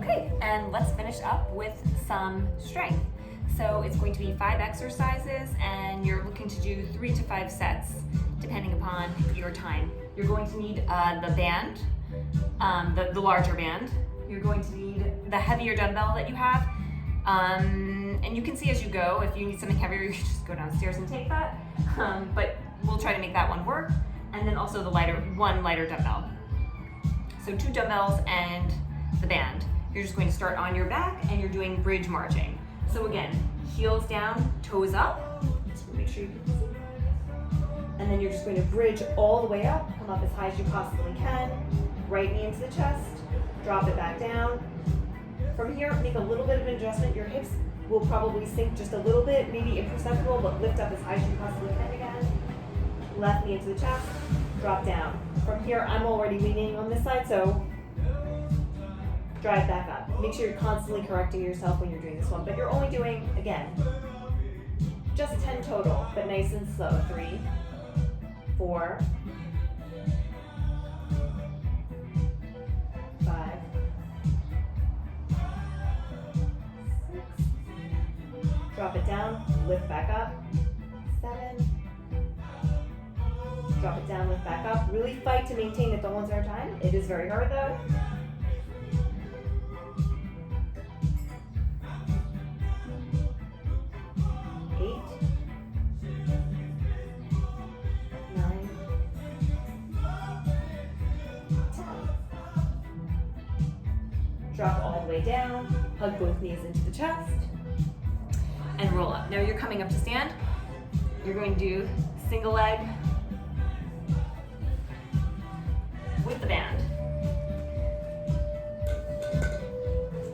Okay, and let's finish up with some strength. So it's going to be 5 exercises, and you're looking to do 3 to 5 sets, depending upon your time. You're going to need the band, the larger band. You're going to need the heavier dumbbell that you have, and you can see as you go. If you need something heavier, you can just go downstairs and take that. But we'll try to make that one work. And then also the one lighter dumbbell. So 2 dumbbells and the band. You're just going to start on your back, and you're doing bridge marching. So again, heels down, toes up. So make sure you can see. And then you're just going to bridge all the way up, come up as high as you possibly can. Right knee into the chest, drop it back down. From here, make a little bit of an adjustment. Your hips will probably sink just a little bit, maybe imperceptible, but lift up as high as you possibly can again. Left knee into the chest, drop down. From here, I'm already leaning on this side, so drive back up. Make sure you're constantly correcting yourself when you're doing this one, but you're only doing, again, just 10 total, but nice and slow. 3, 4, 5, 6, drop it down, lift back up, 7, drop it down, lift back up. Really fight to maintain it the whole entire time. It is very hard though. 8, 9, 10. Drop all the way down, hug both knees into the chest, and roll up. Now you're coming up to stand. You're going to do single leg with the band.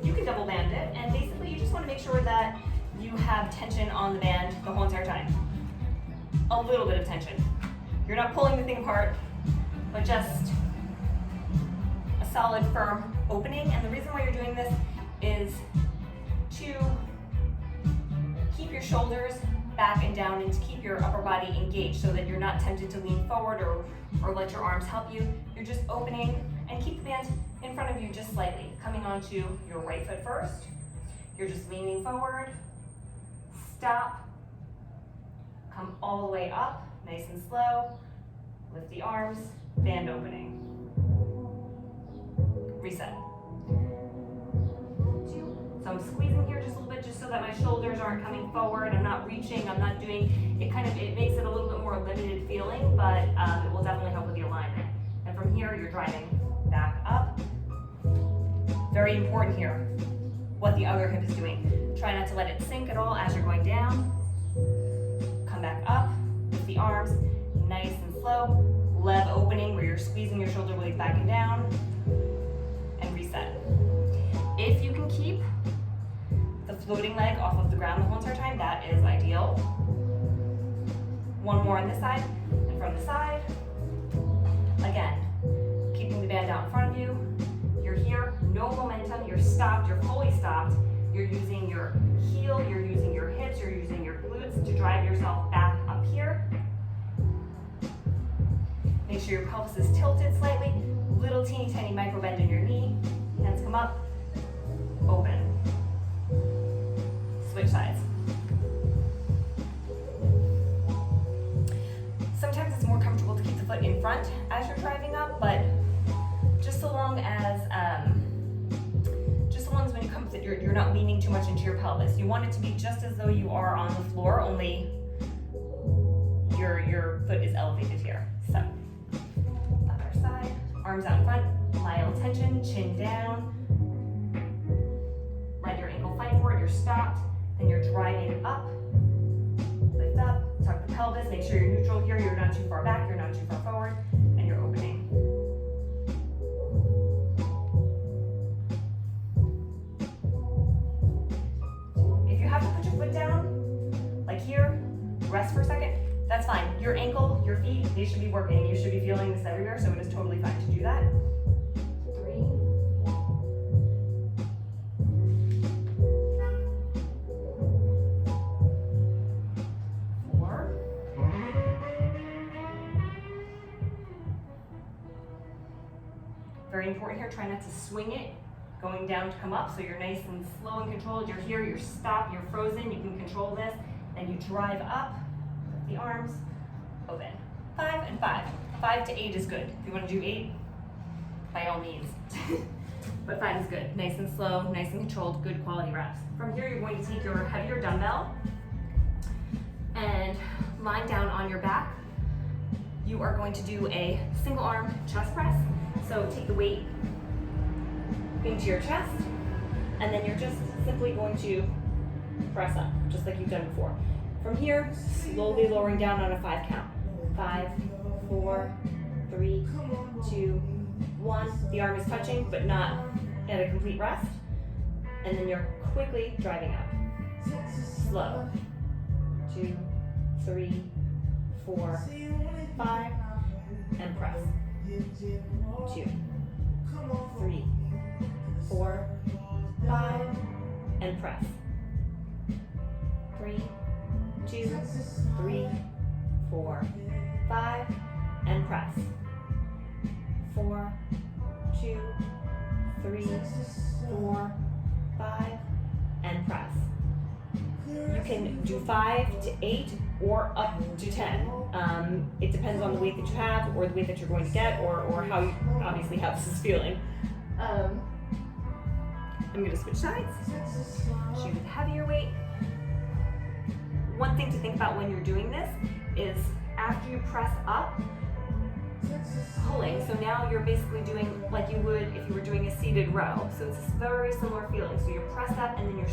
You can double band it, and basically you just want to make sure that you have tension on the band the whole entire time. A little bit of tension. You're not pulling the thing apart, but just a solid, firm opening. And the reason why you're doing this is to keep your shoulders back and down and to keep your upper body engaged so that you're not tempted to lean forward or let your arms help you. You're just opening, and keep the band in front of you just slightly. Coming onto your right foot first. You're just leaning forward, stop, come all the way up, nice and slow, lift the arms, band opening. Reset. 2. So I'm squeezing here just a little bit just so that my shoulders aren't coming forward. I'm not reaching, I'm not doing, it makes it a little bit more limited feeling, but it will definitely help with the alignment. And from here, you're driving back up. Very important here, what the other hip is doing. Try not to let it sink at all as you're going down. Come back up with the arms, nice and slow. Lev opening where you're squeezing your shoulder blades back and down. And reset. If you can keep the floating leg off of the ground the whole entire time, that is ideal. One more on this side, and from the side. Again, keeping the band out in front of you. You're here, no momentum, you're stopped, you're fully stopped. You're using your heel, you're using your hips, you're using your glutes to drive yourself back up here. Make sure your pelvis is tilted slightly. Little teeny tiny micro bend in your knee. Hands come up, open. Switch sides. Sometimes it's more comfortable to keep the foot in front as you're driving up, but just so long as when you come to you're not leaning too much into your pelvis. You want it to be just as though you are on the floor, only your foot is elevated here. So, other side, arms out in front, mild tension, chin down. Let your ankle fight for it, you're stopped, then you're driving up, lift up, tuck the pelvis, make sure you're neutral here, you're not too far back, you're not too far forward, and you're opening. If you have to put your foot down, like here, rest for a second, that's fine. Your ankle, your feet, they should be working. You should be feeling this everywhere, so it is totally fine to do that. 3, 4, very important here, try not to swing it going down to come up, so you're nice and slow and controlled. You're here, you're stopped, you're frozen, you can control this. Then you drive up, the arms, open. 5 and 5. 5 to 8 is good. If you want to do 8, by all means. But 5 is good. Nice and slow, nice and controlled, good quality reps. From here, you're going to take your heavier dumbbell and lying down on your back, you are going to do a single arm chest press. So take the weight into your chest, and then you're just simply going to press up, just like you've done before. From here, slowly lowering down on a 5 count. 5, 4, 3, 2, 1. The arm is touching, but not at a complete rest. And then you're quickly driving up. Slow. 2, 3, 4, 5, and press. 2, 3, 4, 5, and press. 3, 2, 3, 4, 5, and press. 4, 2, 3, 4, 5, and press. You can do 5 to 8 or up to 10. It depends on the weight that you have or the weight that you're going to get or how you, obviously how this is feeling. I'm going to switch sides. Shoot with heavier weight. One thing to think about when you're doing this is after you press up, pulling. So now you're basically doing like you would if you were doing a seated row. So it's a very similar feeling. So you're pressed up and then you're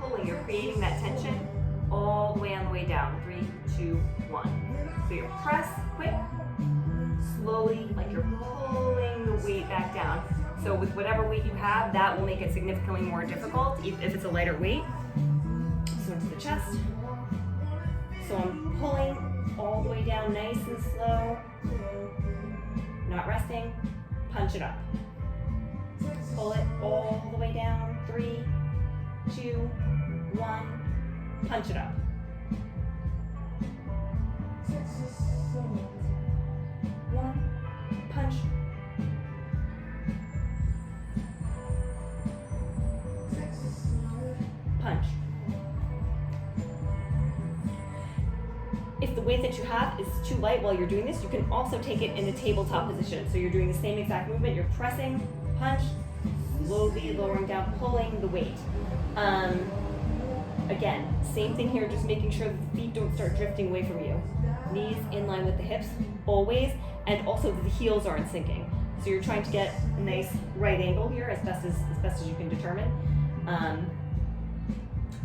pulling, you're creating that tension all the way on the way down. 3, 2, 1. So you press quick, slowly, like you're pulling the weight back down. So with whatever weight you have, that will make it significantly more difficult if it's a lighter weight. So into the chest. So I'm pulling all the way down nice and slow, not resting, punch it up. Pull it all the way down, 3, 2, 1, punch it up. 1, punch. Punch. If the weight that you have is too light while you're doing this, you can also take it in a tabletop position. So you're doing the same exact movement, you're pressing, punch, slowly lowering down, pulling the weight. Again, same thing here, just making sure that the feet don't start drifting away from you. Knees in line with the hips, always, and also that the heels aren't sinking. So you're trying to get a nice right angle here as best as you can determine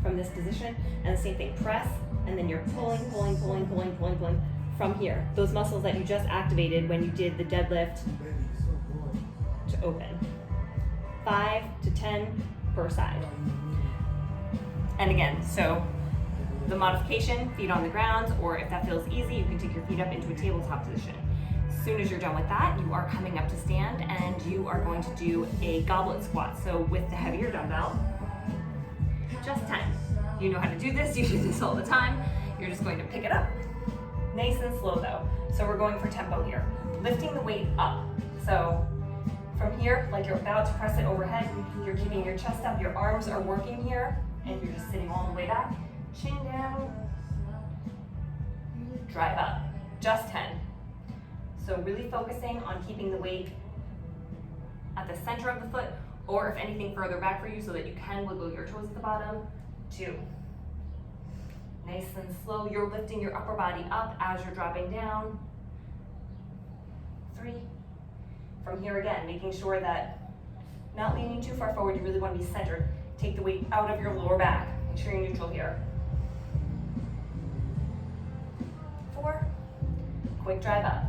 from this position. And the same thing, press, and then you're pulling from here. Those muscles that you just activated when you did the deadlift to open. 5 to 10 per side. And again, so the modification, feet on the ground, or if that feels easy, you can take your feet up into a tabletop position. As soon as you're done with that, you are coming up to stand and you are going to do a goblet squat. So with the heavier dumbbell, just 10. You know how to do this, you do this all the time. You're just going to pick it up. Nice and slow though. So we're going for tempo here. Lifting the weight up. So from here, like you're about to press it overhead, you're keeping your chest up, your arms are working here, and you're just sitting all the way back. Chin down, drive up, just 10. So really focusing on keeping the weight at the center of the foot, or if anything further back for you so that you can wiggle your toes at the bottom. 2. Nice and slow, you're lifting your upper body up as you're dropping down. 3. From here again, making sure that not leaning too far forward, you really want to be centered. Take the weight out of your lower back. Make sure you're neutral here. 4. Quick drive up.